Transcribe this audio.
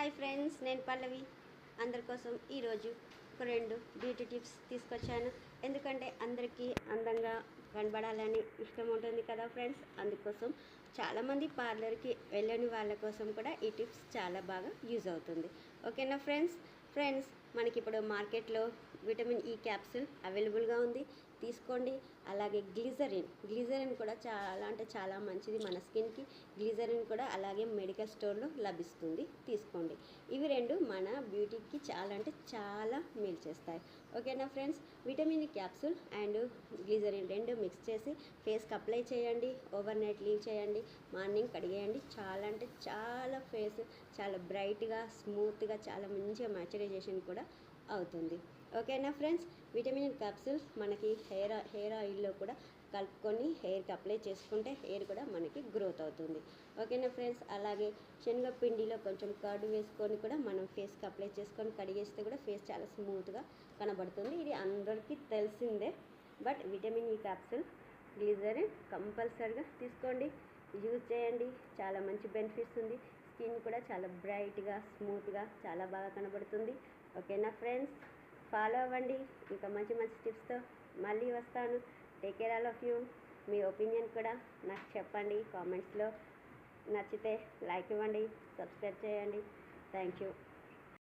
Hi friends, నేను పల్లవి. అందరి కోసం ఈరోజు ఒక 2 బ్యూటీ టిప్స్ తీసుకొచ్చాను. ఎందుకంటే అందరికీ అందంగా కనబడాలని ఇష్టం ఉంటుంది కదా ఫ్రెండ్స్. అందుకోసం చాలామంది పార్లర్కి వెళ్ళని వాళ్ళ కోసం కూడా ఈ టిప్స్ చాలా బాగా యూజ్ అవుతుంది. ఓకేనా ఫ్రెండ్స్. మనకి ఇప్పుడు మార్కెట్లో విటమిన్ ఈ క్యాప్సూల్ అవైలబుల్గా ఉంది, తీసుకోండి. అలాగే గ్లిజరిన్ కూడా చాలా అంటే చాలా మంచిది మన స్కిన్కి. గ్లిజరిన్ కూడా అలాగే మెడికల్ స్టోర్లో లభిస్తుంది, తీసుకోండి. ఇవి 2 మన బ్యూటీకి చాలా అంటే చాలా మేలు చేస్తాయి. ఓకేనా friends. Vitamin E capsule and glycerin 2 mix చేసి ఫేస్కి అప్లై చేయండి. ఓవర్ నైట్ లీవ్ చేయండి, మార్నింగ్ కడిగేయండి. చాలా అంటే చాలా ఫేస్ చాలా బ్రైట్గా, స్మూత్గా, చాలా మంచిగా మాయిశ్చరైజేషన్ కూడా అవుతుంది. ఓకేనా ఫ్రెండ్స్. విటమిన్ క్యాప్సూల్స్ మనకి హెయిర్ ఆయిల్లో కూడా కలుపుకొని హెయిర్కి అప్లై చేసుకుంటే హెయిర్ కూడా మనకి గ్రోత్ అవుతుంది. ఓకేనా ఫ్రెండ్స్. అలాగే శనగపిండిలో కొంచెం కర్డ్ వేసుకొని కూడా మనం ఫేస్కి అప్లై చేసుకొని కడిగేస్తే కూడా ఫేస్ చాలా స్మూత్గా కనబడుతుంది. ఇది అందరికీ తెలిసిందే. But vitamin E capsule, glycerin కంపల్సరీగా తీసుకోండి, యూజ్ చేయండి. చాలా మంచి బెనిఫిట్స్ ఉంది. స్కిన్ కూడా చాలా బ్రైట్గా, స్మూత్గా చాలా బాగా కనబడుతుంది. ఓకేనా ఫ్రెండ్స్. ఫాలో అవ్వండి. ఇంకా మంచి మంచి టిప్స్తో మళ్ళీ వస్తాను. Take care all of you. Me opinion కూడా నాకు చెప్పండి కామెంట్స్లో. నచ్చితే లైక్ ఇవ్వండి, సబ్స్క్రైబ్ చేయండి. Thank you.